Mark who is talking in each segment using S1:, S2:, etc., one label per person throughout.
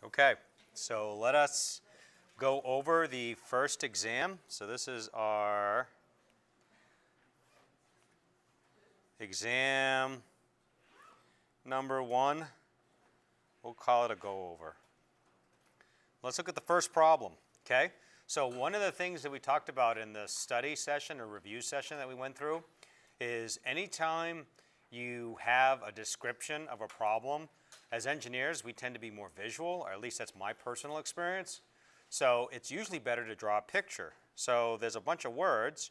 S1: Okay, so let us go over the first exam. So this is our exam number 1. We'll call it a go-over. Let's look at the first problem, okay? So one of the things that we talked about in the study session or review session that we went through is anytime you have a description of a problem, as engineers, we tend to be more visual, or at least that's my personal experience. So it's usually better to draw a picture. So there's a bunch of words.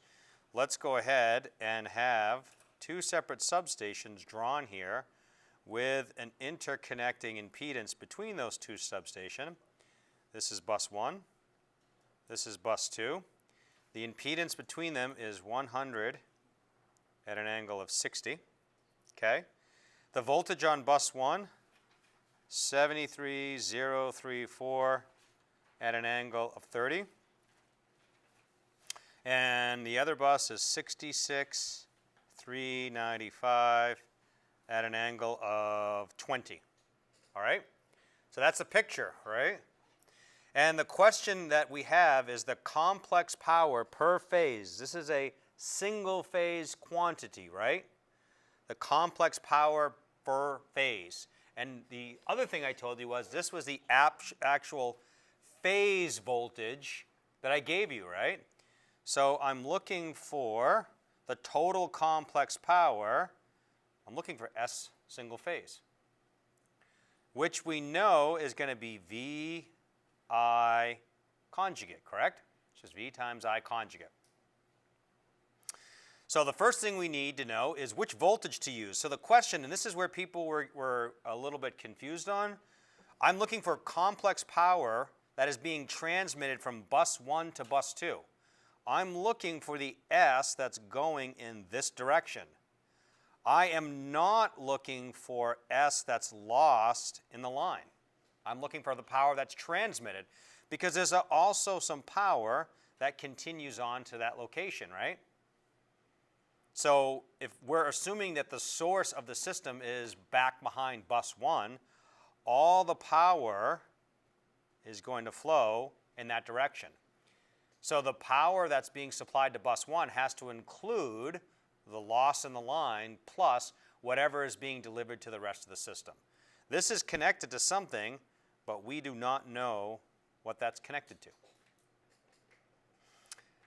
S1: Let's go ahead and have two separate substations drawn here with an interconnecting impedance between those two substations. This is bus 1. This is bus 2. The impedance between them is 100 at an angle of 60. Okay. The voltage on bus 1, 73034 at an angle of 30. And the other bus is 66395 at an angle of 20. All right? So that's a picture, right? And the question that we have is the complex power per phase. This is a single phase quantity, right? The complex power per phase. And the other thing I told you was this was the actual phase voltage that I gave you, right? So I'm looking for the total complex power. I'm looking for S single phase, which we know is going to be V I conjugate, correct? It's just V times I conjugate. So the first thing we need to know is which voltage to use. So the question, and this is where people were a little bit confused on, I'm looking for complex power that is being transmitted from bus 1 to bus 2. I'm looking for the S that's going in this direction. I am not looking for S that's lost in the line. I'm looking for the power that's transmitted because there's also some power that continues on to that location, right? So if we're assuming that the source of the system is back behind bus 1, all the power is going to flow in that direction. So the power that's being supplied to bus 1 has to include the loss in the line plus whatever is being delivered to the rest of the system. This is connected to something, but we do not know what that's connected to.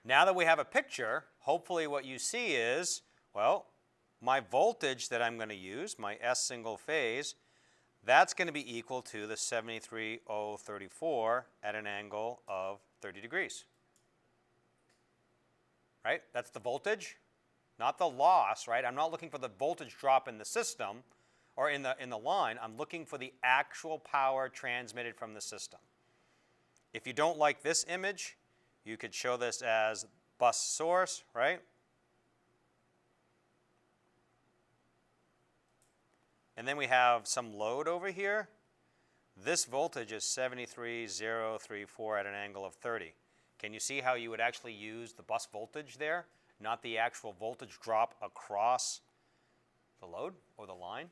S1: Now that we have a picture, hopefully what you see is, well, my voltage that I'm going to use, my S single phase, that's going to be equal to the 73034 at an angle of 30 degrees. Right? That's the voltage, not the loss, right? I'm not looking for the voltage drop in the system or in the line. I'm looking for the actual power transmitted from the system. If you don't like this image, you could show this as bus source, right? And then we have some load over here. This voltage is 73034 at an angle of 30. Can you see how you would actually use the bus voltage there, not the actual voltage drop across the load or the line?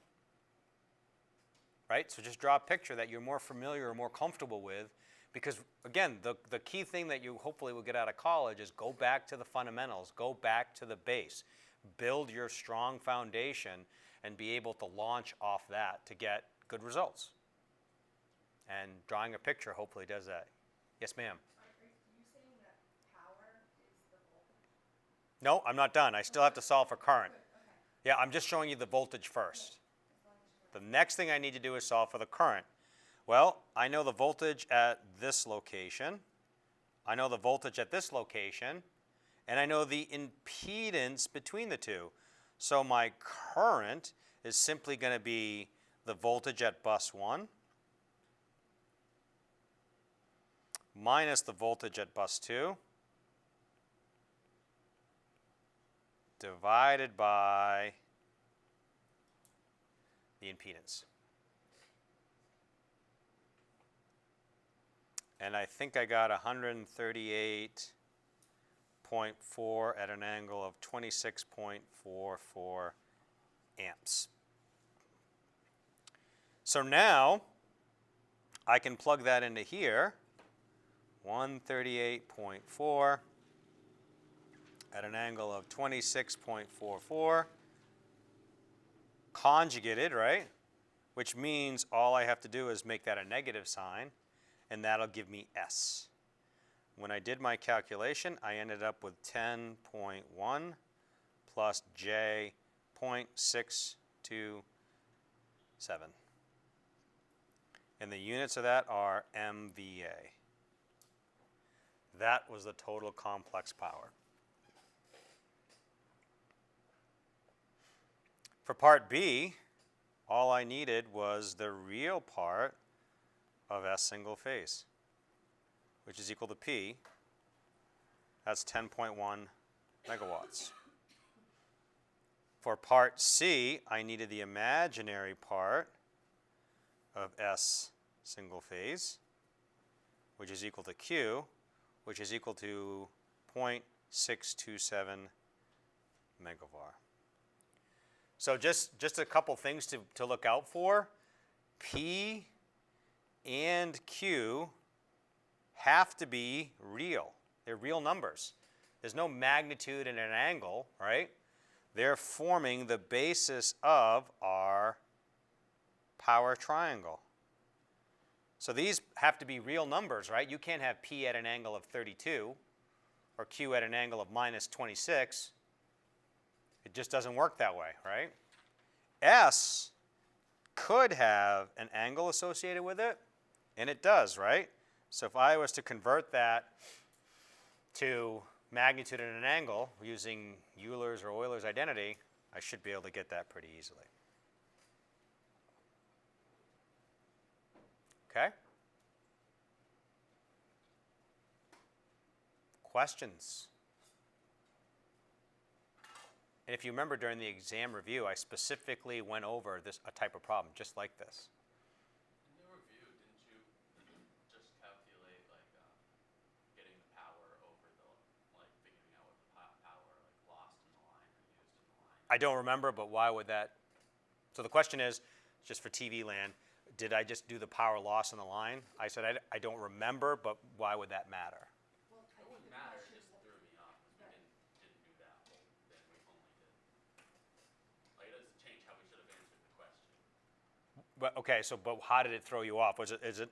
S1: Right? So just draw a picture that you're more familiar or more comfortable with. Because, again, the key thing that you hopefully will get out of college is go back to the fundamentals, go back to the base, build your strong foundation, and be able to launch off that to get good results. And drawing a picture hopefully does that. Yes, ma'am?
S2: Are you saying that power is the voltage?
S1: No, I'm not done. I still have to solve for current.
S2: Okay.
S1: Yeah, I'm just showing you the voltage first. The next thing I need to do is solve for the current. Well, I know the voltage at this location, I know the voltage at this location, and I know the impedance between the two. So my current is simply going to be the voltage at bus 1 minus the voltage at bus 2 divided by the impedance. And I think I got 138.4 at an angle of 26.44 amps. So now I can plug that into here, 138.4 at an angle of 26.44, conjugated, right? Which means all I have to do is make that a negative sign, and that'll give me S. When I did my calculation, I ended up with 10.1 plus J 0.627. And the units of that are MVA. That was the total complex power. For part B, all I needed was the real part of S single phase, which is equal to P. That's 10.1 megawatts. For part C, I needed the imaginary part of S single phase, which is equal to Q, which is equal to 0.627 megavar. So just a couple things to look out for. P and Q have to be real. They're real numbers. There's no magnitude in an angle, right? They're forming the basis of our power triangle. So these have to be real numbers, right? You can't have P at an angle of 32 or Q at an angle of minus 26. It just doesn't work that way, right? S could have an angle associated with it, and it does, right? So if I was to convert that to magnitude and an angle using Euler's or Euler's identity, I should be able to get that pretty easily. Okay? Questions? And if you remember during the exam review, I specifically went over a type of problem just like this.
S3: In the review, didn't you just calculate getting the power over figuring out what the power lost in the line or used in the line?
S1: I don't remember, but why would that? So the question is, just for TV land, did I just do the power loss in the line? I said I don't remember, but why would that matter?
S2: Well, I
S3: It
S2: think
S3: wouldn't
S2: the
S3: matter. It
S2: question
S3: just
S2: was-
S3: threw me off because we didn't do that whole thing. We only did it doesn't change how we should have answered the question.
S1: But okay, but how did it throw you off? Is it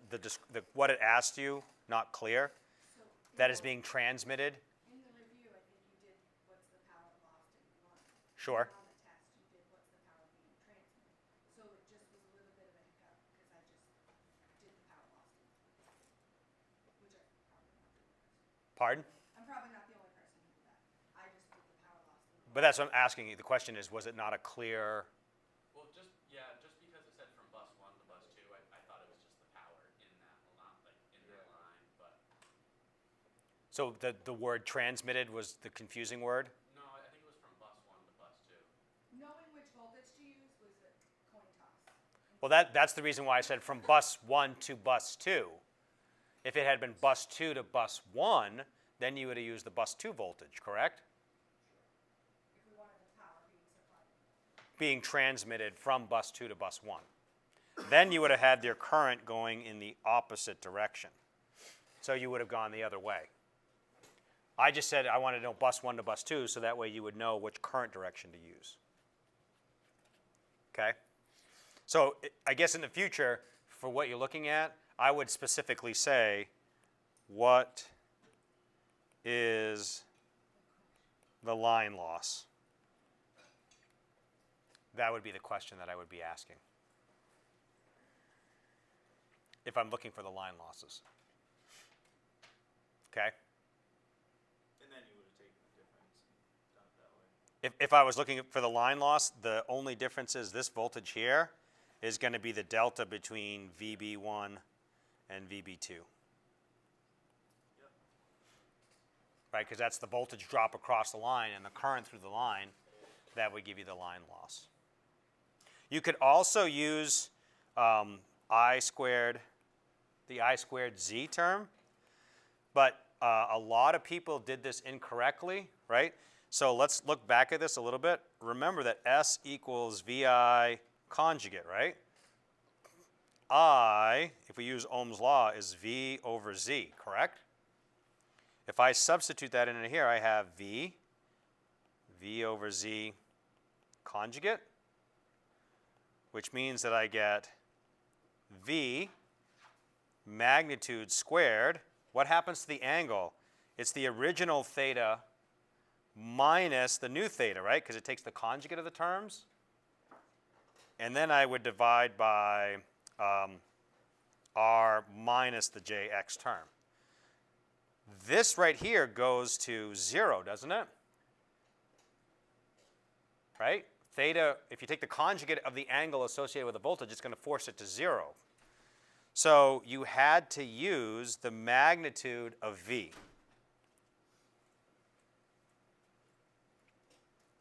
S1: what it asked you not clear?
S2: So
S1: That is being transmitted?
S2: in the review, I think you did what's the power lost in one.
S1: Sure.
S2: On the test, you did what's the power being transmitted. So it just was a little bit of a hiccup because I just did the power lost in one, which I'm probably not the only person.
S1: Pardon?
S2: I'm probably not the only person who did that. I just did the power lost in one.
S1: But that's what I'm asking you. The question is, was it not a clear?
S3: Well, just because it said from bus 1 to bus 2, I thought it was just the power in that that line, but
S1: So the word transmitted was the confusing word?
S3: no, I think it was from bus 1 to bus 2.
S2: Knowing which voltage to use was a coin toss.
S1: Well, that's the reason why I said from bus 1 to bus 2. If it had been bus 2 to bus 1, then you would have used the bus 2 voltage, correct?
S2: If we wanted the power being supplied.
S1: Being transmitted from bus 2 to bus 1. Then you would have had your current going in the opposite direction. So you would have gone the other way. I just said I wanted to know bus 1 to bus 2, so that way you would know which current direction to use. Okay? So I guess in the future, for what you're looking at, I would specifically say, what is the line loss? That would be the question that I would be asking if I'm looking for the line losses. Okay?
S4: And then you would have taken the difference and done it that way.
S1: If I was looking for the line loss, the only difference is this voltage here is going to be the delta between VB1 and VB2.
S4: Yep.
S1: Right, because that's the voltage drop across the line and the current through the line. That would give you the line loss. You could also use the I squared Z term, but a lot of people did this incorrectly, right? So let's look back at this a little bit. Remember that S equals VI conjugate, right? I, if we use Ohm's law, is V over Z, correct? If I substitute that in here, I have V over Z conjugate, which means that I get V magnitude squared. What happens to the angle? It's the original theta minus the new theta, right? Because it takes the conjugate of the terms. And then I would divide by R minus the JX term. This right here goes to 0, doesn't it? Right? Theta, if you take the conjugate of the angle associated with the voltage, it's going to force it to 0. So you had to use the magnitude of V.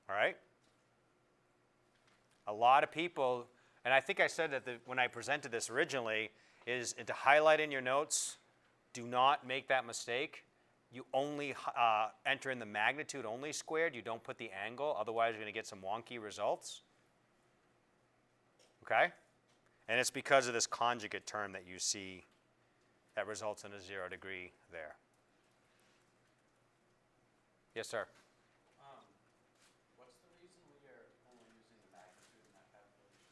S1: All right? A lot of people, and I think I said that when I presented this originally, is to highlight in your notes, do not make that mistake. You only enter in the magnitude only squared. You don't put the angle. Otherwise, you're going to get some wonky results. Okay? And it's because of this conjugate term that you see that results in a 0 degree there. Yes, sir?
S3: What's the reason we are only using the magnitude in that calculation?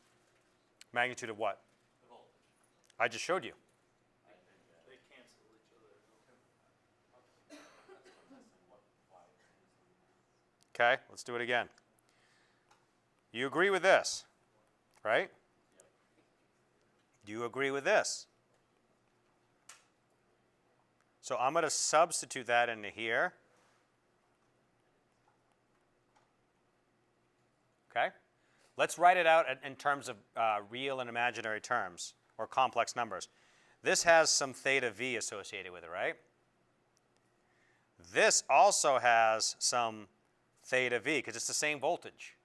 S1: Magnitude of what?
S3: The voltage.
S1: I just showed you.
S3: I think
S4: They cancel each other out.
S3: that's what I'm missing. Why it's canceling that.
S1: Okay, let's do it again. You agree with this, right?
S3: Yep.
S1: Do you agree with this? So I'm going to substitute that into here. Okay? Let's write it out in terms of real and imaginary terms, or complex numbers. This has some theta V associated with it, right? This also has some theta V, because it's the same voltage.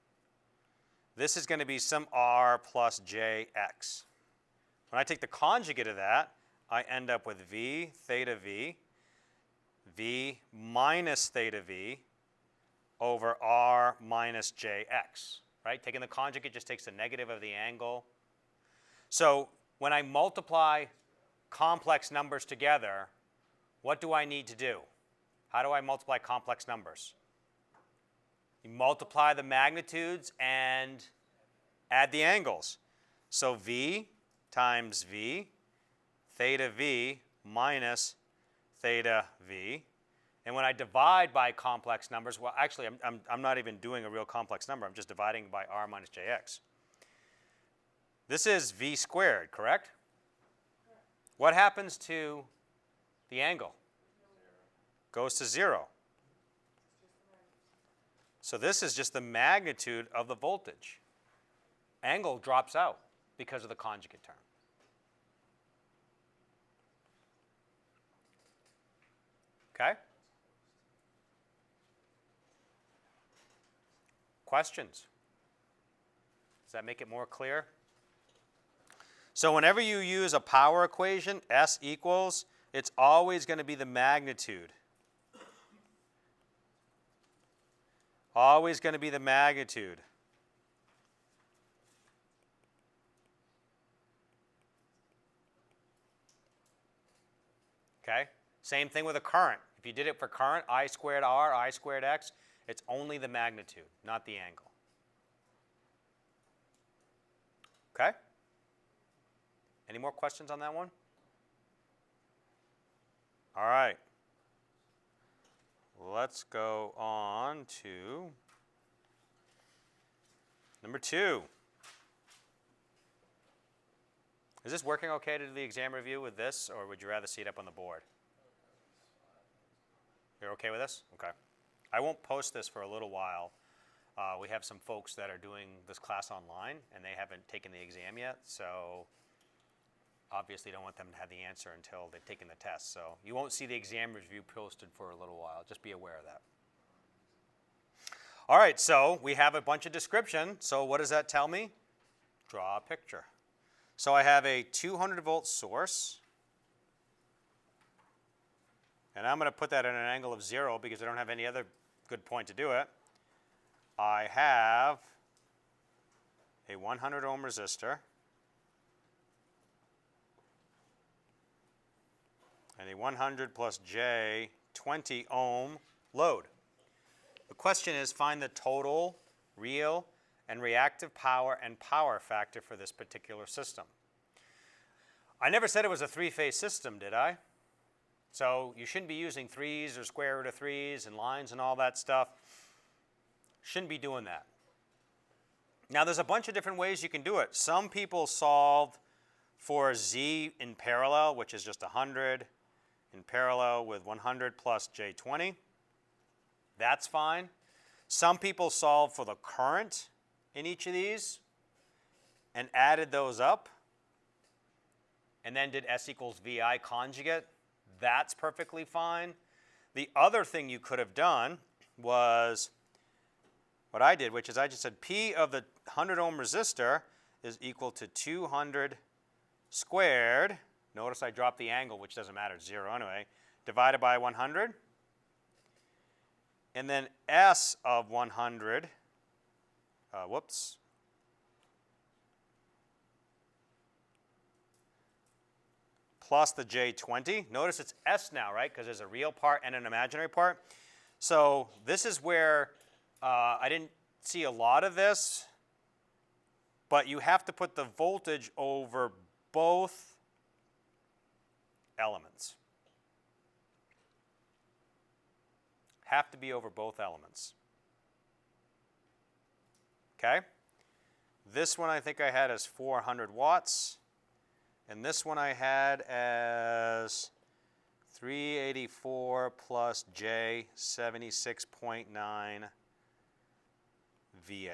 S1: This is going to be some R plus JX. When I take the conjugate of that, I end up with V theta V, V minus theta V, over R minus JX, right? Taking the conjugate just takes the negative of the angle. So when I multiply complex numbers together, what do I need to do? How do I multiply complex numbers? You multiply the magnitudes and add the angles. So V times V, theta V minus theta V. And when I divide by complex numbers, well, actually, I'm not even doing a real complex number. I'm just dividing by R minus JX. This is V squared, correct? What happens to the angle? Goes to 0. So this is just the magnitude of the voltage. Angle drops out because of the conjugate term. Okay? Questions? Does that make it more clear? So whenever you use a power equation, S equals, it's always going to be the magnitude. Always going to be the magnitude. Okay? Same thing with a current. If you did it for current, I squared R, I squared X, it's only the magnitude, not the angle. Okay? Any more questions on that one? All right. Let's go on to number 2. Is this working okay to do the exam review with this, or would you rather see it up on the board? You're okay with this? Okay. I won't post this for a little while. We have some folks that are doing this class online, and they haven't taken the exam yet, so obviously don't want them to have the answer until they've taken the test. So you won't see the exam review posted for a little while. Just be aware of that. All right, so we have a bunch of description. So what does that tell me? Draw a picture. So I have a 200 volt source. And I'm going to put that at an angle of 0 because I don't have any other good point to do it. I have a 100 ohm resistor. and a 100 plus J 20 ohm load. The question is, find the total, real, and reactive power and power factor for this particular system. I never said it was a three-phase system, did I? So you shouldn't be using threes or square root of threes and lines and all that stuff. Shouldn't be doing that. Now there's a bunch of different ways you can do it. Some people solve for Z in parallel, which is just 100 in parallel with 100 plus J20. That's fine. Some people solve for the current in each of these and added those up and then did S equals VI conjugate. That's perfectly fine. The other thing you could have done was what I did, which is I just said P of the 100 ohm resistor is equal to 200 squared. Notice I dropped the angle, which doesn't matter, it's 0 anyway, divided by 100. And then S of 100, plus the J20. Notice it's S now, right? Because there's a real part and an imaginary part. So this is where I didn't see a lot of this, but you have to put the voltage over both elements. Have to be over both elements. Okay? This one I think I had as 400 watts. And this one I had as 384 plus J 76.9 VA.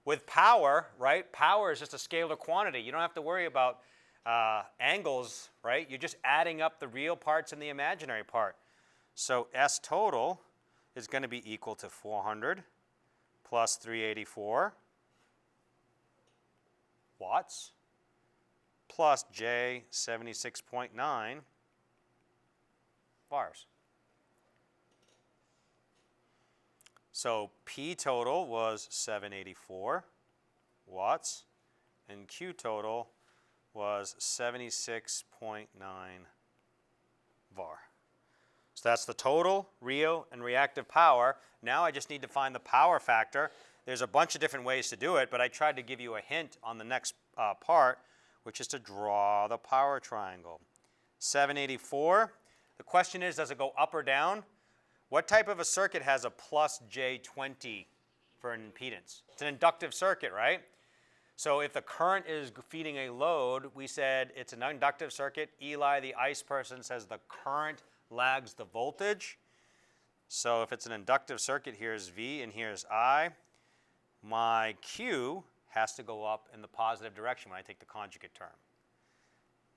S1: With power, right? Power is just a scalar quantity. You don't have to worry about angles, right? You're just adding up the real parts and the imaginary part. So S total is going to be equal to 400 plus 384 watts plus J 76.9 bars. So P total was 784 watts and Q total was 76.9 var. So that's the total, real, and reactive power. Now I just need to find the power factor. There's a bunch of different ways to do it, but I tried to give you a hint on the next part, which is to draw the power triangle. 784. The question is, does it go up or down? What type of a circuit has a plus J20 for an impedance? It's an inductive circuit, right? So if the current is feeding a load, we said it's an inductive circuit. Eli, the ICE person, says the current lags the voltage. So if it's an inductive circuit, here's V and here's I. My Q has to go up in the positive direction when I take the conjugate term.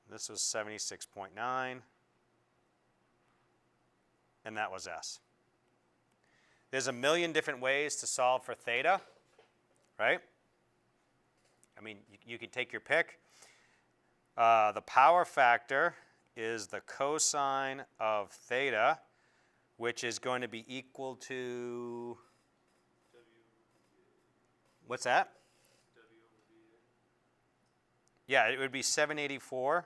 S1: This was 76.9. And that was S. There's a million different ways to solve for theta, right? I mean, you can take your pick. The power factor is the cosine of theta, which is going to be equal to, what's that? Yeah, it would be 784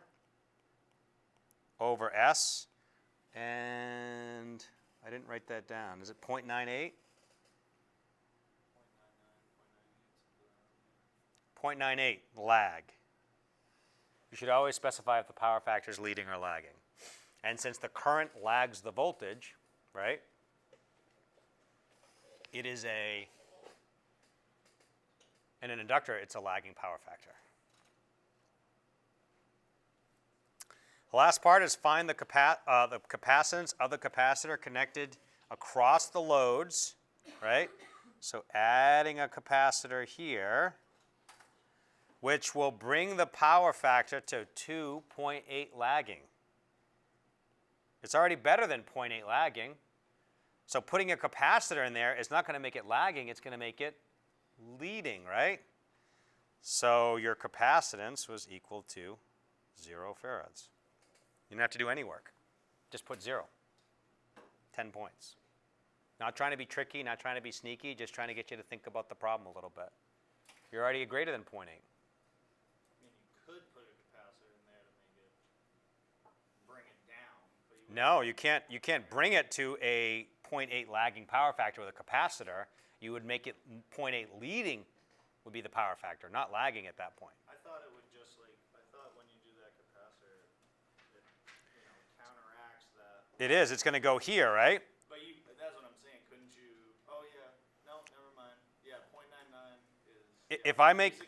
S1: over S. And I didn't write that down. Is it 0.98? 0.98 lag. You should always specify if the power factor is leading or lagging. And since the current lags the voltage, right, it is in an inductor, it's a lagging power factor. The last part is find the capacitance of the capacitor connected across the loads, right? So adding a capacitor here, which will bring the power factor to 2.8 lagging. It's already better than 0.8 lagging. So putting a capacitor in there is not going to make it lagging, it's going to make it leading, right? So your capacitance was equal to 0 farads. You don't have to do any work. Just put 0. 10 points. Not trying to be tricky, not trying to be sneaky, just trying to get you to think about the problem a little bit. You're already greater than 0.8.
S4: I mean, you could put a capacitor in there to make it bring
S1: No, you can't bring it to a 0.8 lagging power factor with a capacitor. You would make it 0.8 leading would be the power factor, not lagging at that point.
S4: I thought it would just like, I thought when you do that capacitor, it, counteracts that.
S1: It is. It's going to go here, right?
S4: But that's what I'm saying, couldn't you, oh yeah, no, never mind. Yeah, 0.99 is.
S1: If I make,
S4: It's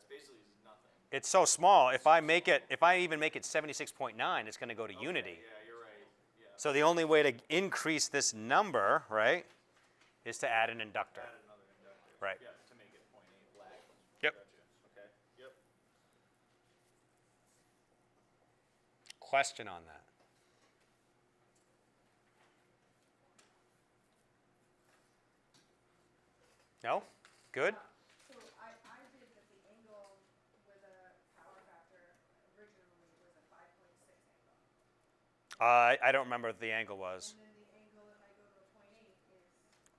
S4: basically nothing.
S1: it's so small. If I even make it 76.9, it's going to go to
S4: Okay,
S1: unity.
S4: yeah, you're right, yeah.
S1: So the only way to increase this number, right, is to add an inductor.
S4: Add another inductor.
S1: Right.
S4: Yeah, to make it 0.8 lag.
S1: Yep.
S4: Gotcha, okay, yep.
S1: Question on that? No? Good?
S2: So I did that the angle with a power factor originally was a 5.6 angle.
S1: I don't remember what the angle was.
S2: And then the angle if I go to a 0.8 is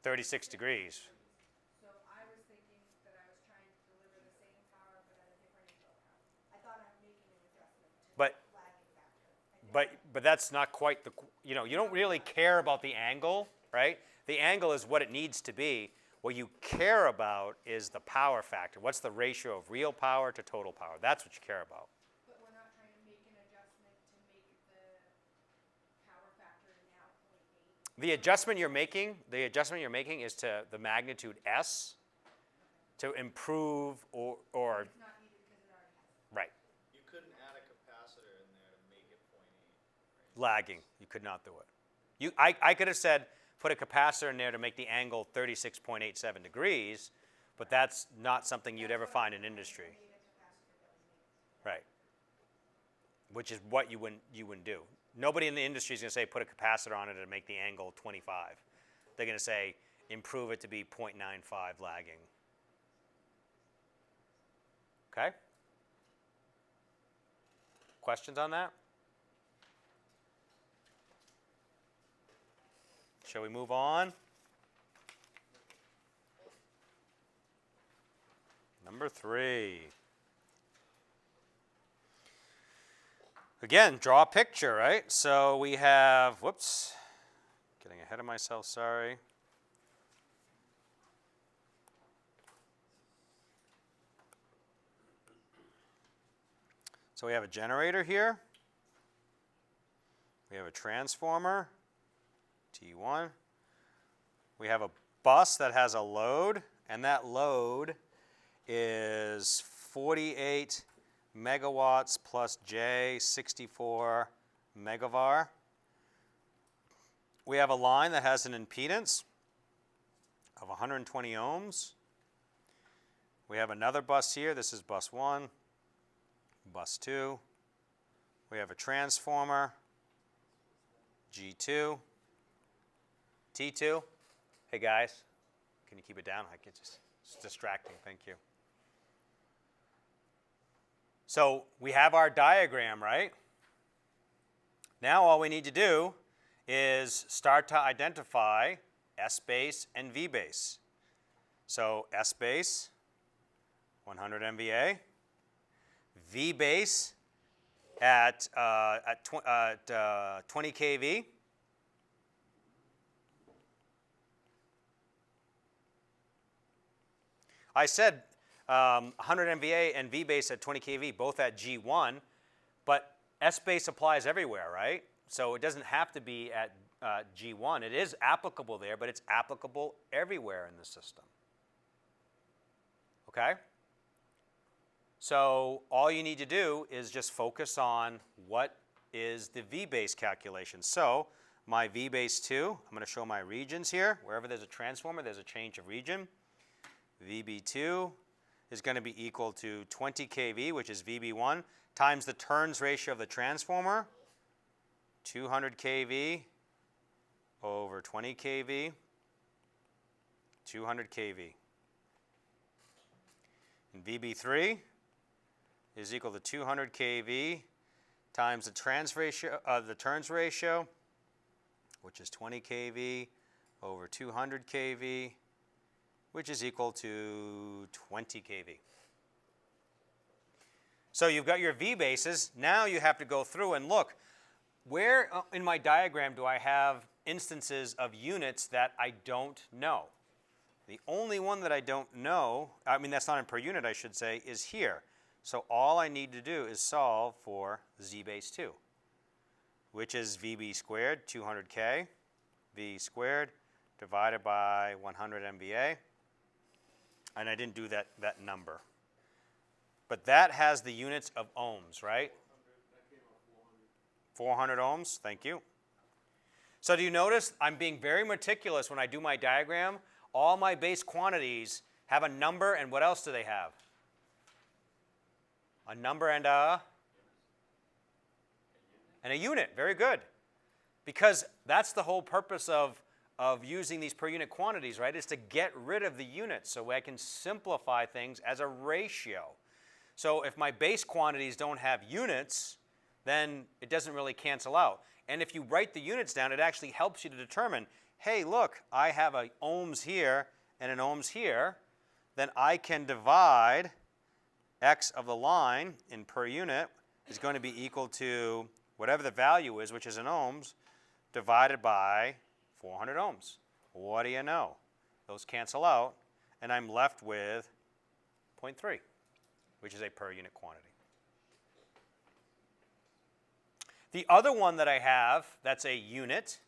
S1: 36 degrees.
S2: So I was thinking that I was trying to deliver the same power but at a different angle of power. I thought I'm making an adjustment to
S1: But-
S2: the lagging factor.
S1: But that's not quite the, you don't really care about the angle, right? The angle is what it needs to be. What you care about is the power factor. What's the ratio of real power to total power? That's what you care about.
S2: But we're not trying to make an adjustment to make the power factor now 0.8.
S1: The adjustment you're making is to the magnitude S to improve or
S2: It's not needed because it already has it.
S1: right,
S4: You couldn't add a capacitor in there to make it 0.8, right?
S1: lagging. You could not do it. I could have said put a capacitor in there to make the angle 36.87 degrees, but that's not something you'd ever find in industry.
S2: Made a capacitor that was made.
S1: Right. Which is what you wouldn't do. Nobody in the industry is going to say put a capacitor on it to make the angle 25. They're going to say improve it to be 0.95 lagging. Okay? Questions on that? Shall we move on? Number 3. Again, draw a picture, right? So we have, whoops, getting ahead of myself, sorry. So we have a generator here. We have a transformer, T1. We have a bus that has a load, and that load is 48 megawatts plus J, 64 megavar. We have a line that has an impedance of 120 ohms. We have another bus here. This is bus 1, bus 2. We have a transformer, G2, T2. Hey guys, can you keep it down? It's distracting, thank you. So we have our diagram, right? Now all we need to do is start to identify S base and V base. So S base, 100 MVA. V base at 20 kV. I said 100 MVA and V base at 20 kV, both at G1, but S base applies everywhere, right? So it doesn't have to be at G1. It is applicable there, but it's applicable everywhere in the system. Okay? So all you need to do is just focus on what is the V base calculation. So my V base 2, I'm going to show my regions here. Wherever there's a transformer, there's a change of region. VB2 is going to be equal to 20 kV, which is VB1, times the turns ratio of the transformer, 200 kV over 20 kV, 200 kV. And VB3 is equal to 200 kV times the turns ratio, which is 20 kV over 200 kV, which is equal to 20 kV. So you've got your V bases. Now you have to go through and look, where in my diagram do I have instances of units that I don't know? The only one that I don't know, I mean that's not in per unit I should say, is here. So all I need to do is solve for z base 2, which is VB squared, 200K, V squared, divided by 100 MVA. And I didn't do that number. But that has the units of ohms, right? 400 ohms, thank you. So do you notice I'm being very meticulous when I do my diagram? All my base quantities have a number, and what else do they have? A number and a unit. Very good. Because that's the whole purpose of using these per unit quantities, right? Is to get rid of the units so I can simplify things as a ratio. So if my base quantities don't have units, then it doesn't really cancel out. And if you write the units down, it actually helps you to determine, hey, look, I have an ohms here and an ohms here. Then I can divide x of the line in per unit is going to be equal to whatever the value is, which is in ohms, divided by 400 ohms. What do you know? Those cancel out, and I'm left with 0.3, which is a per unit quantity. The other one that I have that's a unit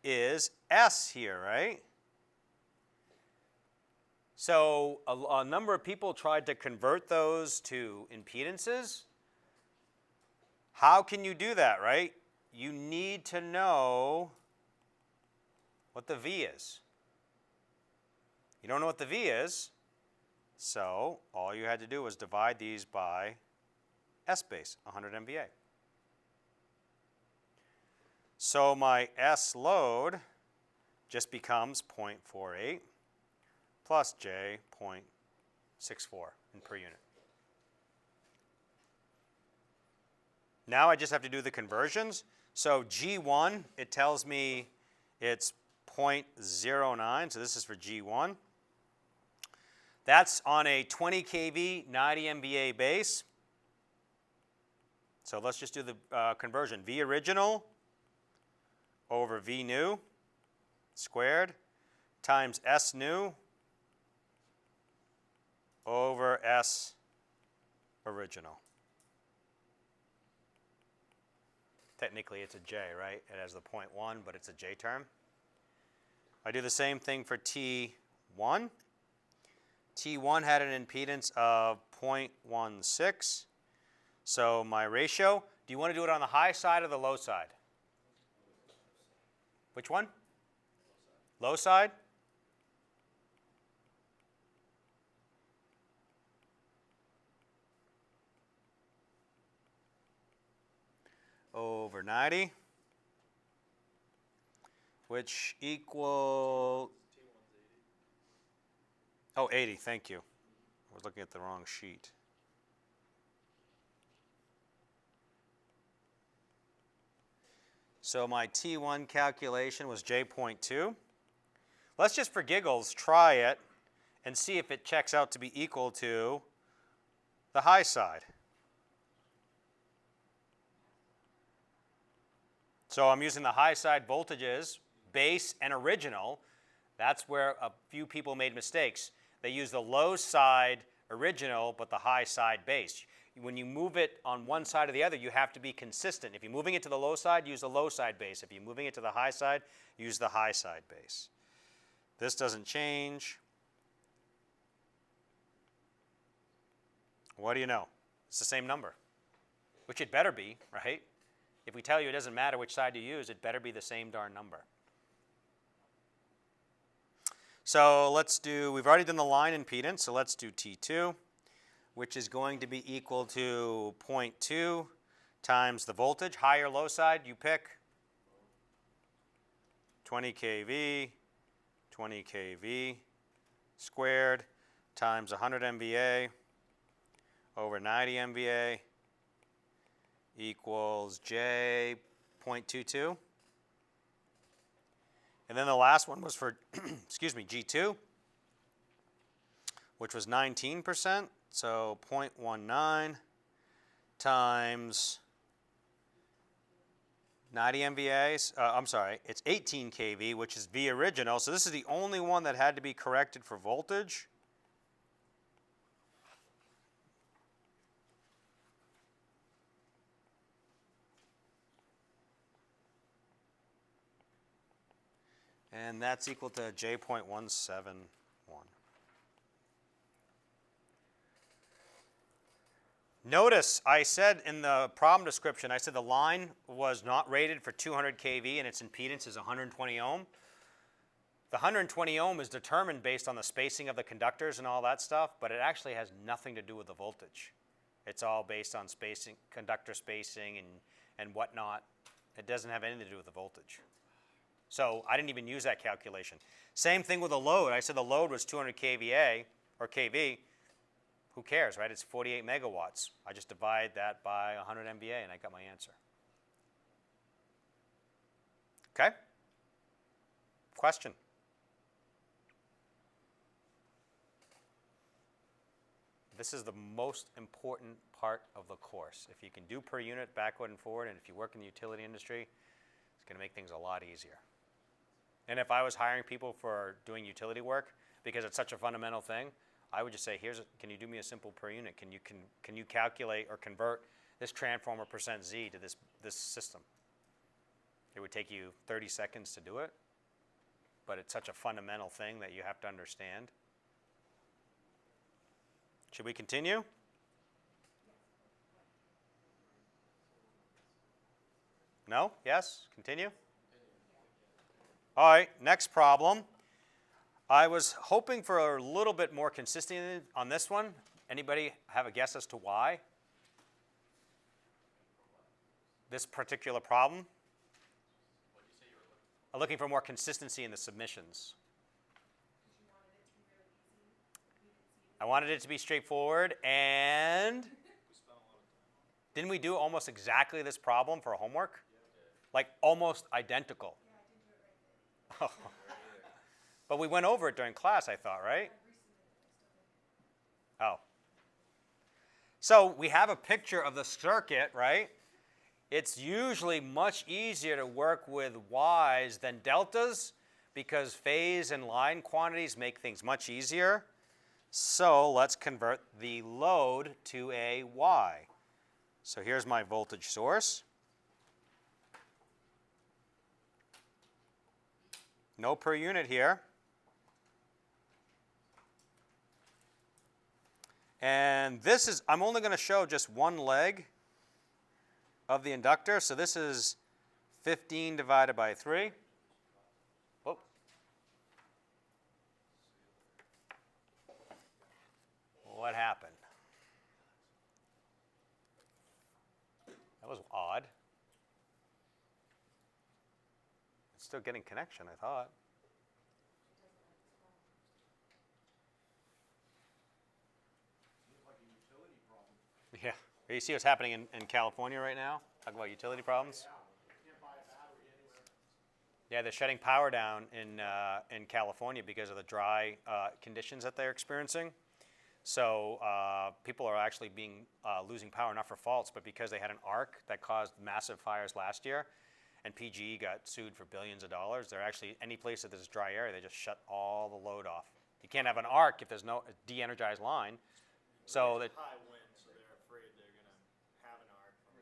S1: is S here, right? So a number of people tried to convert those to impedances. How can you do that, right? You need to know what the V is. You don't know what the V is, so all you had to do was divide these by S base, 100 MVA. So my S load just becomes 0.48 plus J 0.64 in per unit. Now I just have to do the conversions. So G1, it tells me it's 0.09, so this is for G1. That's on a 20 kV, 90 MVA base. So let's just do the conversion. V original over V new squared times S new over S original. Technically it's a J, right? It has the 0.1, but it's a J term. I do the same thing for T1. T1 had an impedance of 0.16. So my ratio, do you want to do it on the high side or the low side? Which one? Low side? Over 90, which equal, oh, 80, thank you. I was looking at the wrong sheet. So my T1 calculation was J.2. Let's just for giggles try it and see if it checks out to be equal to the high side. So I'm using the high side voltages, base and original. That's where a few people made mistakes. They use the low side original, but the high side base. When you move it on one side or the other, you have to be consistent. If you're moving it to the low side, use the low side base. If you're moving it to the high side, use the high side base. This doesn't change. What do you know? It's the same number, which it better be, right? If we tell you it doesn't matter which side you use, it better be the same darn number. So let's do, we've already done the line impedance, so let's do T2, which is going to be equal to 0.2 times the voltage. High or low side, you pick. 20 kV, 20 kV squared times 100 MVA over 90 MVA equals J.22. And then the last one was for, excuse me, G2, which was 19%. So 0.19 times 90 MVAs. I'm sorry, it's 18 kV, which is V original. So this is the only one that had to be corrected for voltage. And that's equal to J.171. Notice I said in the problem description, I said the line was not rated for 200 kV and its impedance is 120 ohm. The 120 ohm is determined based on the spacing of the conductors and all that stuff, but it actually has nothing to do with the voltage. It's all based on spacing, conductor spacing and whatnot. It doesn't have anything to do with the voltage. So I didn't even use that calculation. Same thing with the load. I said the load was 200 kVA or kV. Who cares, right? It's 48 megawatts. I just divide that by 100 MVA and I got my answer. Okay? Question? This is the most important part of the course. If you can do per unit backward and forward, and if you work in the utility industry, it's going to make things a lot easier. And if I was hiring people for doing utility work, because it's such a fundamental thing, I would just say, can you do me a simple per unit? Can you calculate or convert this transformer percent Z to this system? It would take you 30 seconds to do it, but it's such a fundamental thing that you have to understand. Should we continue? No? Yes? Continue? All right, next problem. I was hoping for a little bit more consistency on this one. Anybody have a guess as to why? This particular problem?
S3: What did you say you were looking
S1: I'm looking for more consistency in the submissions.
S2: Because you wanted it to be really easy. You didn't see it.
S1: I wanted it to be straightforward, and
S4: We spent a lot of time on it.
S1: didn't we do almost exactly this problem for homework? Like almost identical.
S2: Yeah, I didn't do it right then.
S1: But we went over it during class, I thought, right?
S2: I resubmitted it, I still didn't.
S1: Oh. So we have a picture of the circuit, right? It's usually much easier to work with Y's than deltas because phase and line quantities make things much easier. So let's convert the load to a Y. So here's my voltage source. No per unit here. And this is, I'm only going to show just one leg of the inductor. So this is 15 divided by 3. Whoa. What happened? That was odd. It's still getting connection, I thought. Yeah. You see what's happening in California right now? Talk about utility problems. Yeah, they're shutting power down in California because of the dry conditions that they're experiencing. So people are actually losing power not for faults, but because they had an arc that caused massive fires last year, and PGE got sued for billions of dollars. They're actually, any place that there's dry area, they just shut all the load off. You can't have an arc if there's no de-energized line. So that.
S4: High wind, so they're afraid they're going to have an arc from a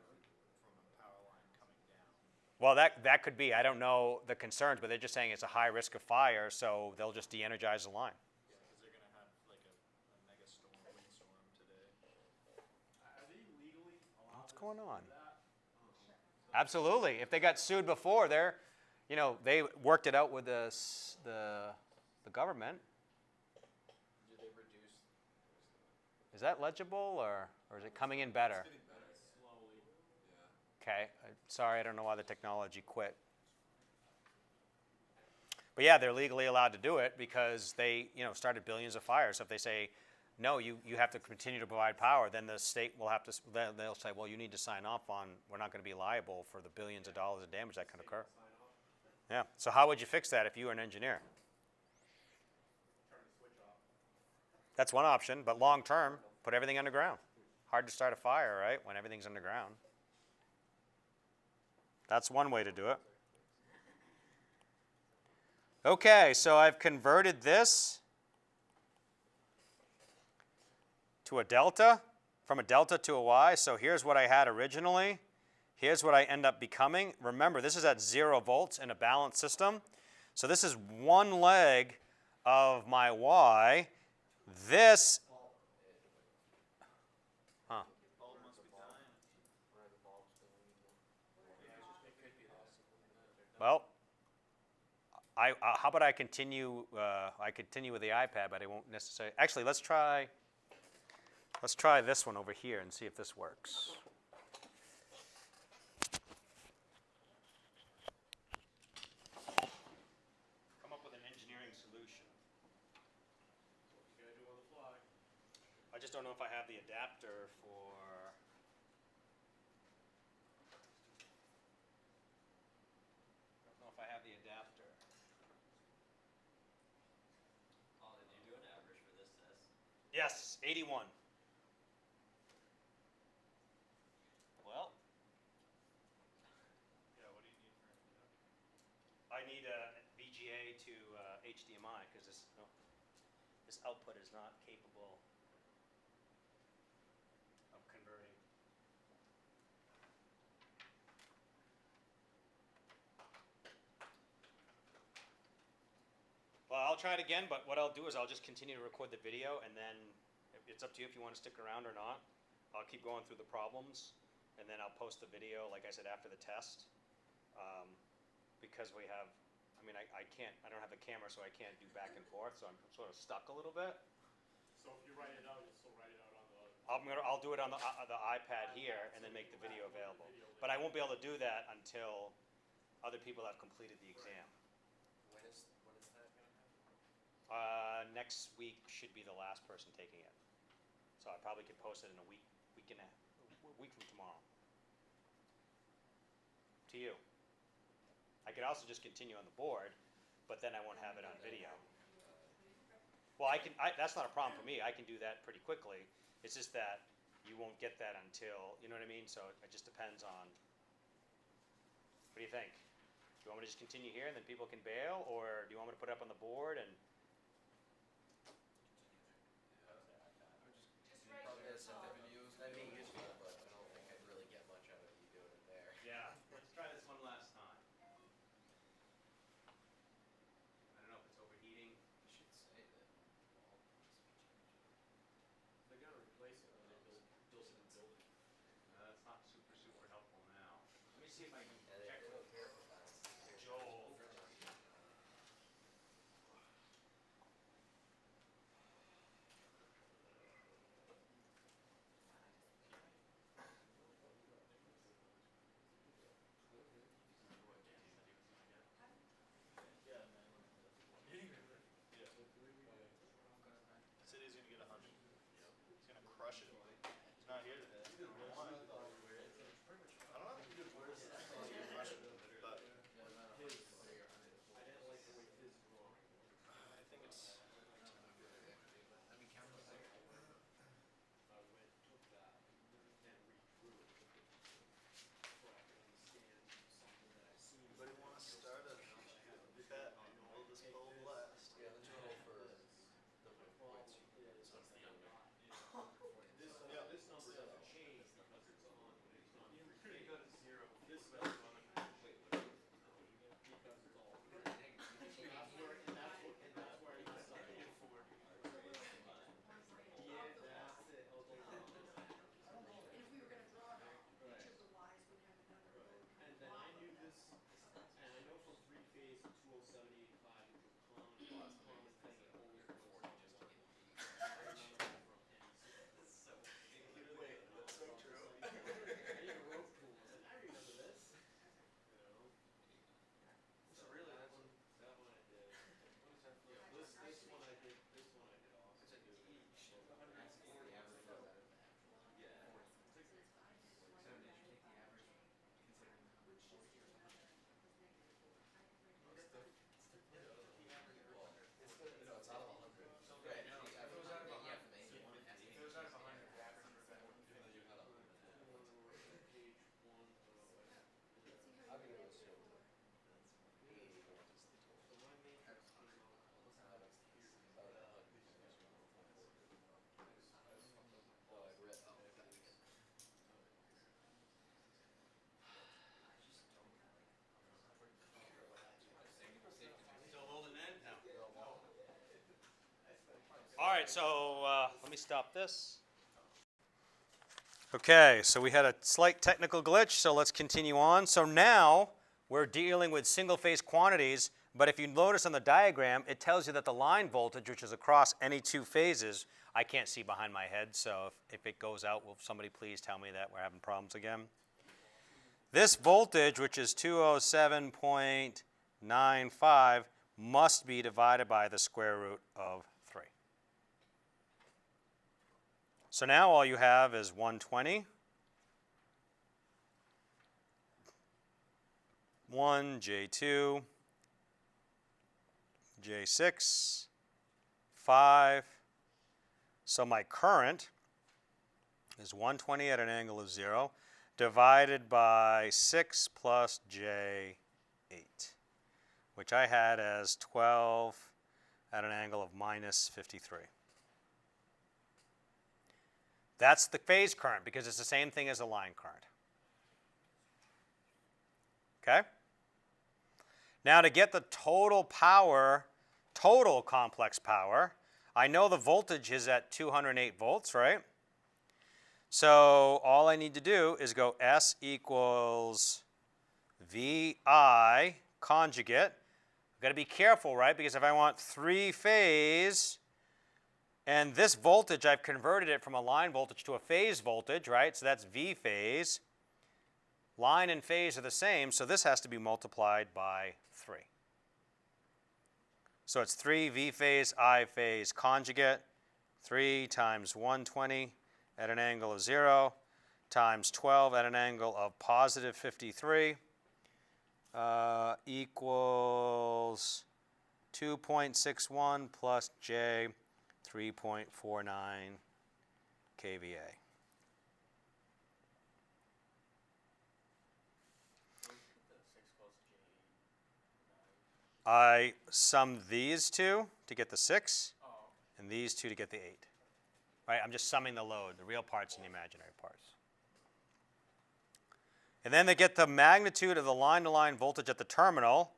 S4: power line coming down.
S1: Well, that could be. I don't know the concerns, but they're just saying it's a high risk of fire, so they'll just de-energize the line.
S4: Yeah, because they're going to have like a mega storm, windstorm today.
S3: Are they legally allowed
S1: What's going on?
S3: to do that?
S1: Absolutely. If they got sued before, they worked it out with the government.
S3: Do they reduce?
S1: Is that legible, or is it coming in better?
S3: Slowly. Yeah.
S1: Okay. Sorry, I don't know why the technology quit. But yeah, they're legally allowed to do it because they, started billions of fires. So if they say, no, you have to continue to provide power, then the state will have to, they'll say, well, you need to sign off on, we're not going to be liable for the billions of dollars of damage that can occur. Yeah. So how would you fix that if you were an engineer?
S3: Turn the switch off.
S1: That's one option, but long term, put everything underground. Hard to start a fire, right, when everything's underground. That's one way to do it. Okay, so I've converted this to a delta, from a delta to a y. So here's what I had originally. Here's what I end up becoming. Remember, this is at 0 volts in a balanced system. So this is one leg of my y. This,
S4: Bulb must be dying.
S1: well, how about I continue? I continue with the iPad, but I won't necessarily. Actually, let's try this one over here and see if this works. Come up with an engineering solution.
S3: You gotta do on the fly.
S1: I just don't know if I have the adapter for. I don't know if I have the adapter.
S5: Paul, did you do an average for this test?
S1: Yes, 81. Well,
S4: Yeah, what do you need for an adapter?
S1: I need a VGA to HDMI because this output is not capable of converting. Well, I'll try it again, but what I'll do is I'll just continue to record the video, and then it's up to you if you want to stick around or not. I'll keep going through the problems, and then I'll post the video, like I said, after the test. Because we have, I don't have the camera, so I can't do back and forth, so I'm sort of stuck a little bit.
S3: So if you write it out, you'll still write it out on the.
S1: I'll do it on the iPad here, and then make the video available. But I won't be able to do that until other people have completed the exam.
S5: When is that gonna happen?
S1: Next week should be the last person taking it. So I probably could post it in a week from tomorrow. To you. I could also just continue on the board, but then I won't have it on video. Well, that's not a problem for me. I can do that pretty quickly. It's just that you won't get that until, you know what I mean? So it just depends on, what do you think? Do you want me to just continue here and then people can bail, or do you want me to put it up on the board and?
S2: Just right
S5: Probably
S2: here,
S5: gonna send the
S2: Paul.
S5: videos. That'd be useful, but I don't think I'd really get much out of you doing it there.
S1: Yeah, let's try this one last time. I don't know if it's overheating.
S5: You should say that all must be changed.
S3: They're gonna replace it when they build a new building.
S1: That's not super helpful now. Let me see if I can
S5: Yeah,
S1: check
S5: they
S1: with
S5: don't care for that.
S1: Joel.
S4: Yeah, man. City's gonna get 100. He's gonna crush it. He's not here today. I don't know.
S1: right, so let me stop this. Okay, so we had a slight technical glitch, so let's continue on. So now we're dealing with single-phase quantities, but if you notice on the diagram, it tells you that the line voltage, which is across any two phases, I can't see behind my head, so if it goes out, will somebody please tell me that we're having problems again? This voltage, which is 207.95, must be divided by the square root of 3. So now all you have is 120, 1, J2, J6, 5. So my current is 120 at an angle of 0 divided by 6 plus J8, which I had as 12 at an angle of minus 53. That's the phase current because it's the same thing as a line current. Okay? Now to get the total power, total complex power, I know the voltage is at 208 volts, right? So all I need to do is go S equals VI conjugate. I've got to be careful, right? Because if I want three-phase, and this voltage, I've converted it from a line voltage to a phase voltage, right? So that's V phase. Line and phase are the same, so this has to be multiplied by 3. So it's 3 V phase, I phase conjugate, 3 times 120 at an angle of 0 times 12 at an angle of positive 53 equals 2.61 plus J 3.49 kVA. I summed these two to get the 6, and these two to get the 8. Right? I'm just summing the load, the real parts and the imaginary parts. And then they get the magnitude of the line-to-line voltage at the terminal.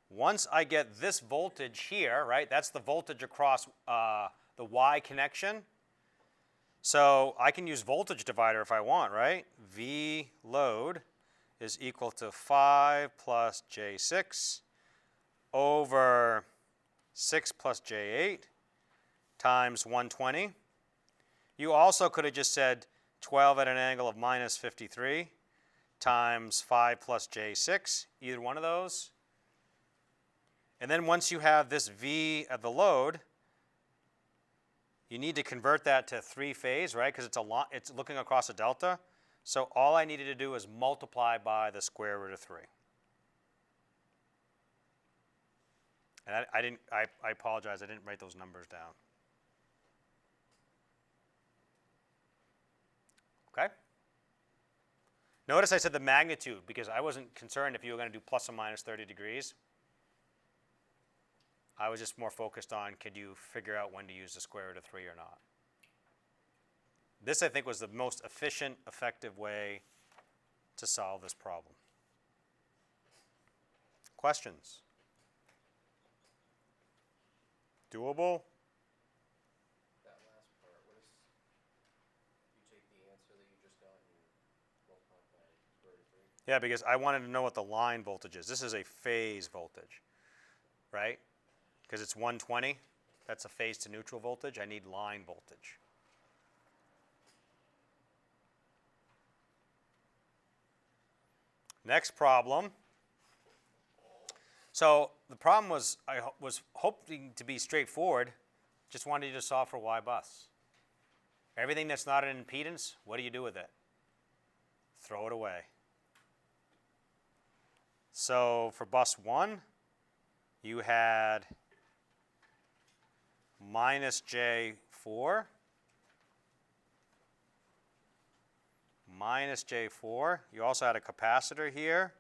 S1: Once I get this voltage here, right, that's the voltage across the Y connection. So I can use voltage divider if I want, right? V load is equal to 5 plus J6 over 6 plus J8 times 120. You also could have just said 12 at an angle of minus 53 times 5 plus J6, either one of those. And then once you have this V of the load, you need to convert that to three-phase, right? Because it's looking across a delta. So all I needed to do is multiply by the square root of 3. And I apologize, I didn't write those numbers down. Okay? Notice I said the magnitude because I wasn't concerned if you were going to do plus or minus 30 degrees. I was just more focused on could you figure out when to use the square root of 3 or not. This, I think, was the most efficient, effective way to solve this problem. Questions? Doable?
S5: That last part, what is, you take the answer that you just got and you multiply it by square root of 3?
S1: Yeah, because I wanted to know what the line voltage is. This is a phase voltage, right? Because it's 120. That's a phase to neutral voltage. I need line voltage. Next problem. So the problem was, I was hoping to be straightforward. Just wanted you to solve for Y bus. Everything that's not an impedance, what do you do with it? Throw it away. So for bus 1, you had minus J4, minus J4. You also had a capacitor here,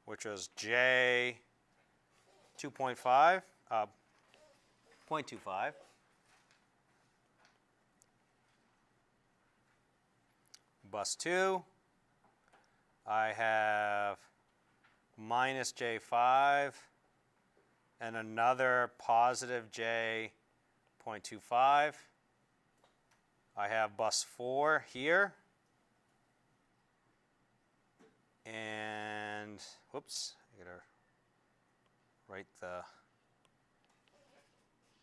S1: which was J 2.5, 0.25. Bus 2, I have minus J5 and another positive J 0.25. I have bus 4 here. And, whoops, I gotta write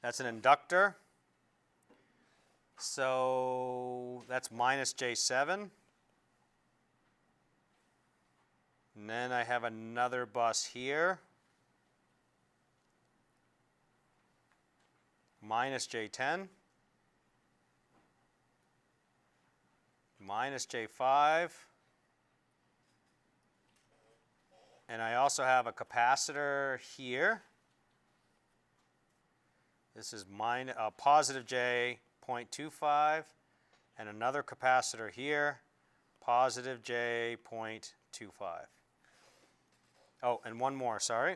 S1: that's an inductor. So that's minus J7. And then I have another bus here. Minus J10. Minus J5. And I also have a capacitor here. This is positive J.25, and another capacitor here, positive J.25. Oh, and one more, sorry.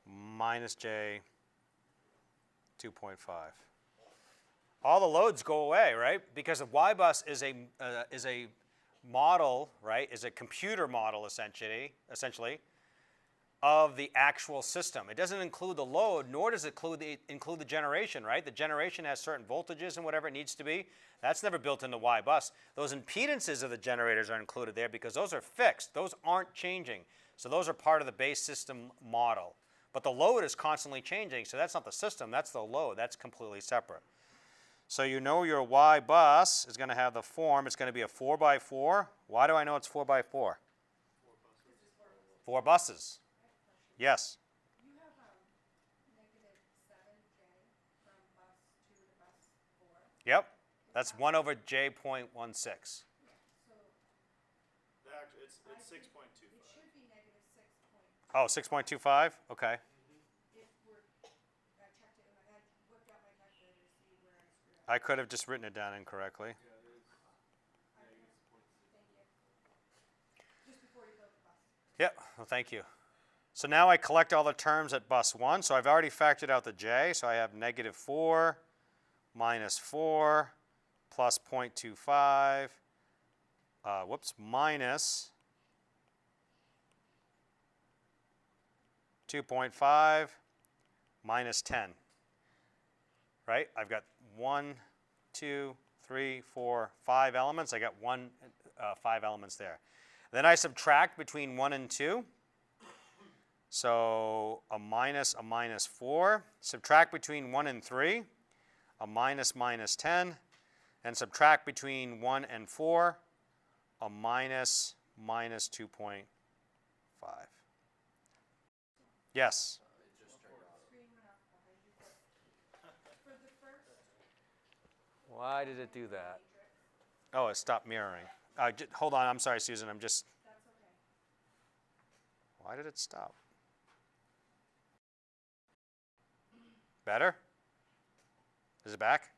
S1: Minus J 2.5. All the loads go away, right? Because a Y-bus is a model, right? Is a computer model essentially of the actual system. It doesn't include the load, nor does it include the generation, right? The generation has certain voltages and whatever it needs to be. That's never built into Y-bus. Those impedances of the generators are included there because those are fixed. Those aren't changing. So those are part of the base system model. But the load is constantly changing, so that's not the system, that's the load. That's completely separate. So you know your Y-bus is going to have the form. It's going to be a 4x4. Why do I know it's 4x4?
S4: 4 buses.
S1: 4 buses. Yes.
S2: You have negative 7J from bus 2 to bus 4.
S1: Yep. That's 1 over J.16.
S2: Yeah, so
S4: It's 6.25.
S2: it should be negative 6 point.
S1: Oh, 6.25? Okay.
S2: If we're, I checked it, and I whipped out my calculator to see where I screwed up.
S1: I could have just written it down incorrectly.
S2: Thank you. Just before you build the bus.
S1: Yep. Well, thank you. So now I collect all the terms at bus 1. So I've already factored out the J. So I have negative 4 minus 4 plus 0.25. Minus 2.5 minus 10. Right? I've got 1, 2, 3, 4, 5 elements. I got 5 elements there. Then I subtract between 1 and 2. So a minus 4. Subtract between 1 and 3. A minus 10. And subtract between 1 and 4. A minus 2.5. Yes?
S5: It just turned off.
S2: Screen went off behind you, but for the first
S1: Why did it do that?
S2: matrix,
S1: Oh, it stopped mirroring. Hold on. I'm sorry, Susan.
S2: that's okay.
S1: Why did it stop? Better? Is it back?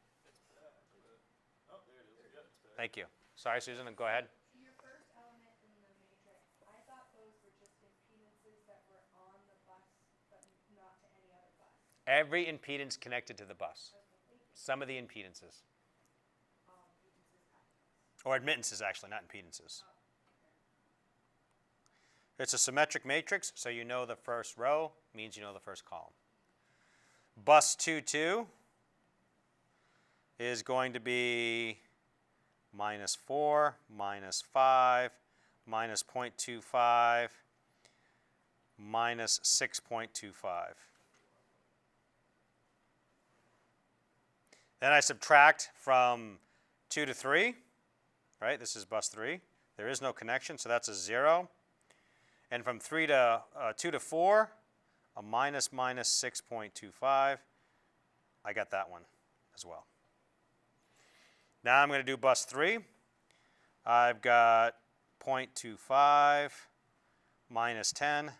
S4: Oh, there it is. Yeah, it's back.
S1: Thank you. Sorry, Susan. Go ahead.
S2: Your first element in the matrix, I thought those were just impedances that were on the bus, but not to any other bus.
S1: Every impedance connected to the bus.
S2: Okay, thank you.
S1: Some of the impedances.
S2: Impedances at the bus.
S1: Or admittances, actually, not impedances.
S2: Oh, okay.
S1: It's a symmetric matrix, so you know the first row means you know the first column. Bus 2, is going to be minus 4, minus 5, minus 0.25, minus 6.25. Then I subtract from 2 to 3, right? This is bus 3. There is no connection, so that's a 0. And from 2 to 4, a minus 6.25. I got that one as well. Now I'm going to do bus 3. I've got 0.25 minus 10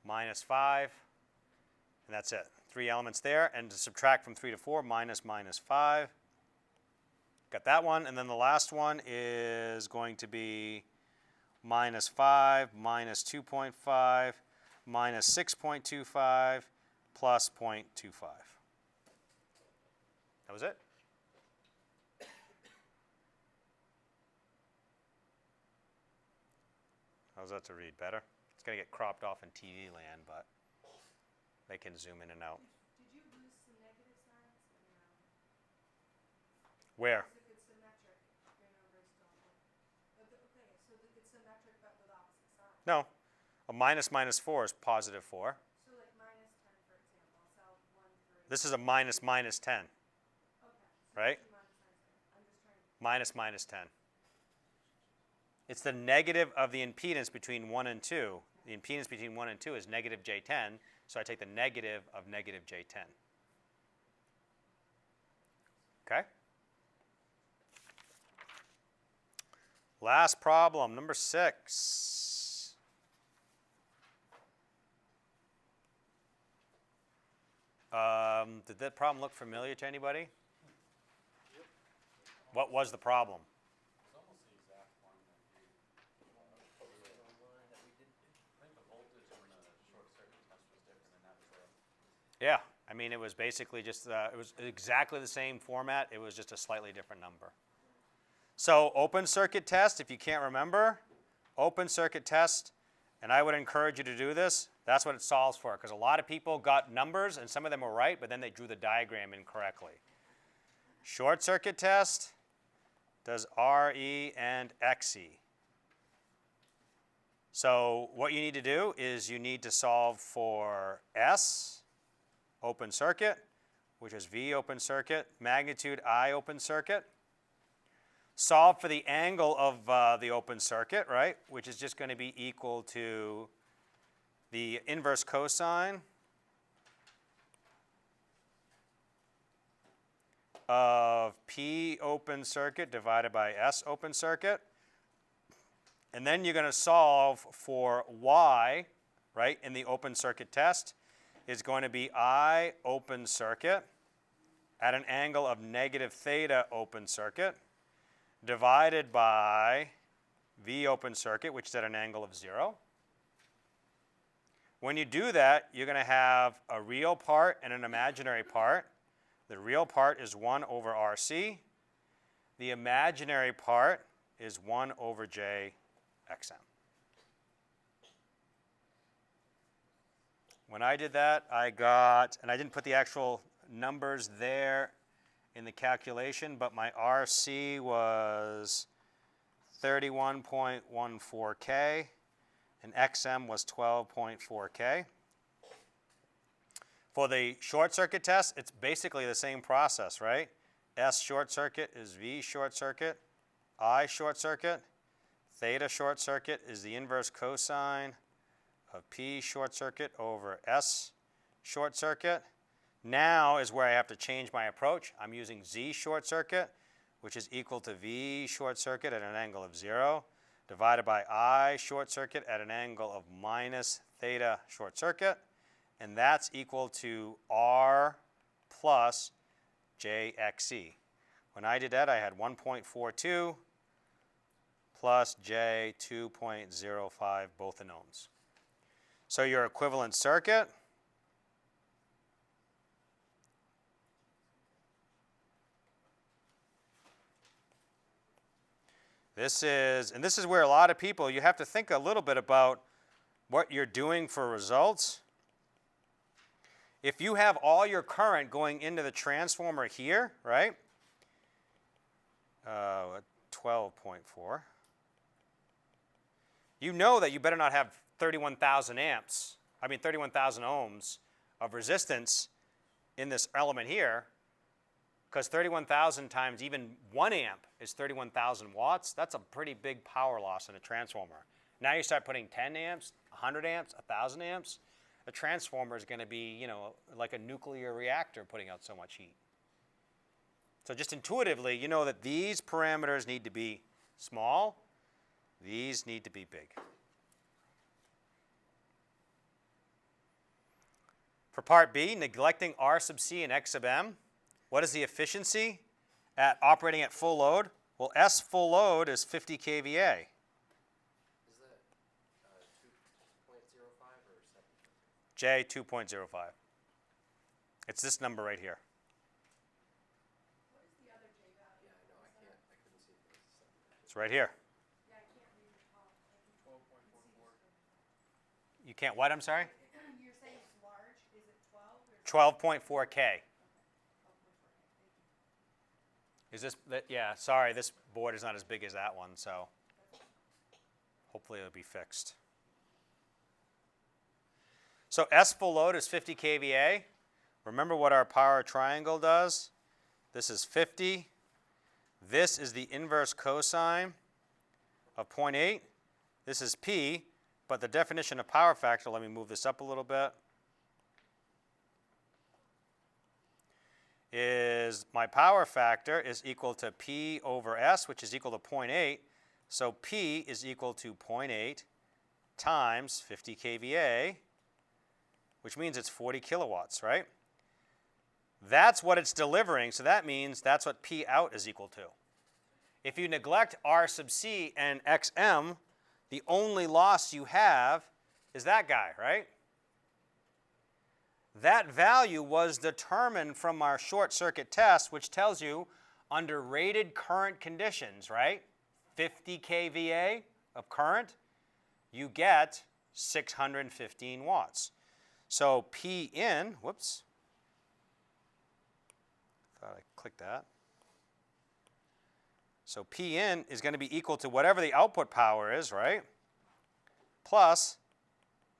S1: minus 5, and that's it. 3 elements there, and to subtract from 3 to 4, minus 5. Got that one, and then the last one is going to be minus 5 minus 2.5 minus 6.25 plus 0.25. That was it? How's that to read? Better? It's going to get cropped off in TV land, but they can zoom in and out.
S2: Did you lose some negative signs?
S1: Where?
S2: Is it symmetric? Your numbers don't look. Okay, so it's symmetric but with opposite signs.
S1: No. A minus minus 4 is positive 4.
S2: So like minus 10, for example. I'll sell 1, 3.
S1: This is a minus minus 10,
S2: Okay. So
S1: right?
S2: two minus signs there. I'm just trying to.
S1: Minus minus 10. It's the negative of the impedance between 1 and 2. The impedance between 1 and 2 is negative J10, so I take the negative of negative J10. Okay? Last problem, number 6. Did that problem look familiar to anybody?
S5: Yep.
S1: What was the problem?
S3: It's almost the exact one that you,
S5: That we did.
S3: I think the voltage in the short circuit test was different and that was it.
S1: Yeah, I mean, it was basically just, it was exactly the same format. It was just a slightly different number. So open circuit test, if you can't remember, open circuit test, and I would encourage you to do this. That's what it solves for, because a lot of people got numbers, and some of them were right, but then they drew the diagram incorrectly. Short circuit test does RE and XE. So what you need to do is you need to solve for S, open circuit, which is V open circuit, magnitude I open circuit. Solve for the angle of the open circuit, right, which is just going to be equal to the inverse cosine of P open circuit divided by S open circuit. And then you're going to solve for Y, right, in the open circuit test is going to be I open circuit at an angle of negative theta open circuit divided by V open circuit, which is at an angle of 0. When you do that, you're going to have a real part and an imaginary part. The real part is 1 over RC. The imaginary part is 1 over JXM. When I did that, I got, and I didn't put the actual numbers there in the calculation, but my RC was 31.14K and XM was 12.4K. For the short circuit test, it's basically the same process, right? S short circuit is V short circuit, I short circuit, theta short circuit is the inverse cosine of P short circuit over S short circuit. Now is where I have to change my approach. I'm using Z short circuit, which is equal to V short circuit at an angle of 0, divided by I short circuit at an angle of minus theta short circuit, and that's equal to R plus JXE. When I did that, I had 1.42 plus J 2.05, both in ohms. So your equivalent circuit this is where a lot of people, you have to think a little bit about what you're doing for results. If you have all your current going into the transformer here, right? 12.4. You know that you better not have 31,000 ohms of resistance in this element here, because 31,000 times even 1 amp is 31,000 watts. That's a pretty big power loss in a transformer. Now you start putting 10 amps, 100 amps, 1,000 amps. A transformer is going to be, you know, like a nuclear reactor putting out so much heat. So just intuitively, you know that these parameters need to be small. These need to be big. For part B, neglecting R sub C and X sub M, what is the efficiency at operating at full load? Well, S full load is 50 kVA.
S5: Is that 2.05 or 7?
S1: J 2.05. It's this number right here.
S2: What is the other J value?
S5: Yeah, I know. I couldn't see if it was 7.
S1: It's right here.
S2: Yeah, I can't read the top.
S5: 12.44.
S1: You can't what, I'm sorry?
S2: You're saying it's large. Is it
S1: 12.4K. Is this, yeah, sorry, this board is not as big as that one, so hopefully it'll be fixed. So S full load is 50 kVA. Remember what our power triangle does? This is 50. This is the inverse cosine of 0.8. This is P, but the definition of power factor, let me move this up a little bit, is my power factor is equal to P over S, which is equal to 0.8. So P is equal to 0.8 times 50 kVA, which means it's 40 kilowatts, right? That's what it's delivering, so that means that's what P out is equal to. If you neglect R sub C and XM, the only loss you have is that guy, right? That value was determined from our short circuit test, which tells you under rated current conditions, right? 50 kVA of current, you get 615 watts. So P in, whoops, thought I clicked that. So P in is going to be equal to whatever the output power is, right? Plus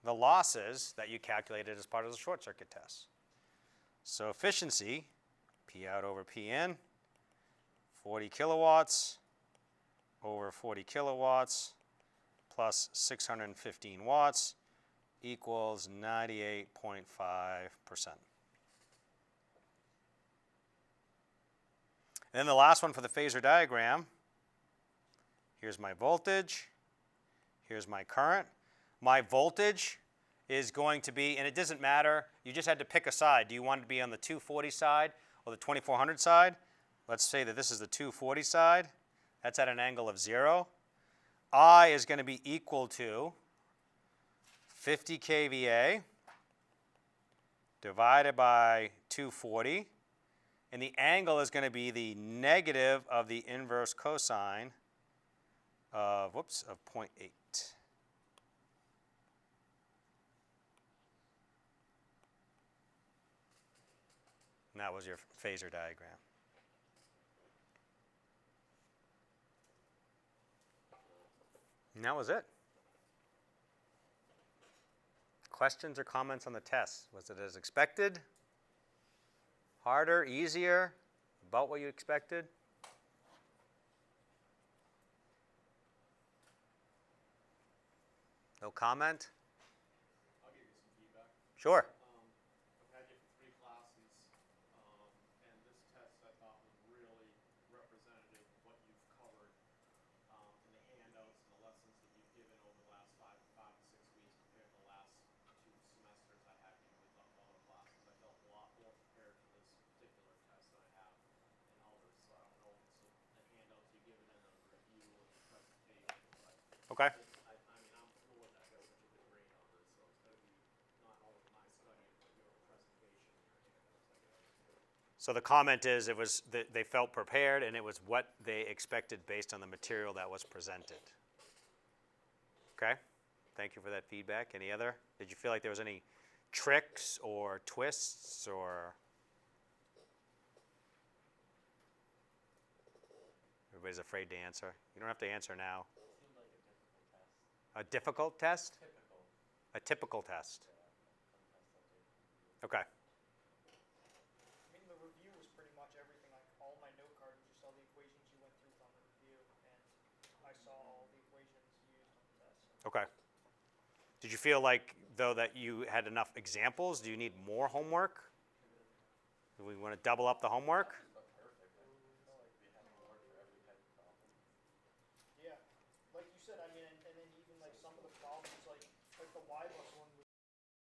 S1: the losses that you calculated as part of the short circuit test. So efficiency, P out over P in, 40 kilowatts over 40 kilowatts plus 615 watts equals 98.5%. And then the last one for the phasor diagram, here's my voltage, here's my current. My voltage is going to be, and it doesn't matter, you just had to pick a side. Do you want it to be on the 240 side or the 2400 side? Let's say that this is the 240 side. That's at an angle of 0. I is going to be equal to 50 kVA divided by 240. And the angle is going to be the negative of the inverse cosine of, of 0.8. And that was your phasor diagram. And that was it. Questions or comments on the test? Was it as expected? Harder, easier, about what you expected? No comment?
S6: I'll give you some feedback.
S1: Sure.
S6: I've had you for 3 classes, and this test I thought was really representative of what you've covered in the handouts and the lessons that you've given over the last 5 to 6 weeks compared to the last 2 semesters I had you with other classes. I felt a lot more prepared for this particular test that I have. And all this, I don't know if it's the handouts you've given in the review or the presentation, but
S1: Okay.
S6: I mean, I'm floored that I got such a good grade on this, so it's going to be not only my studying, but your presentation and your handouts, I guess.
S1: So the comment is they felt prepared and it was what they expected based on the material that was presented. Okay? Thank you for that feedback. Any other? Did you feel like there was any tricks or twists or? Everybody's afraid to answer. You don't have to answer now.
S5: Seemed like a difficult
S1: A difficult test?
S5: test. Typical.
S1: A typical test.
S5: Yeah, some tests I'll take.
S1: Okay.
S7: I mean, the review was pretty much everything. Like all my note cards, you saw the equations you went through on the review, and I saw all the equations used on the test. So.
S1: Okay. Did you feel like, though, that you had enough examples? Do you need more homework? Do we want to double up the homework?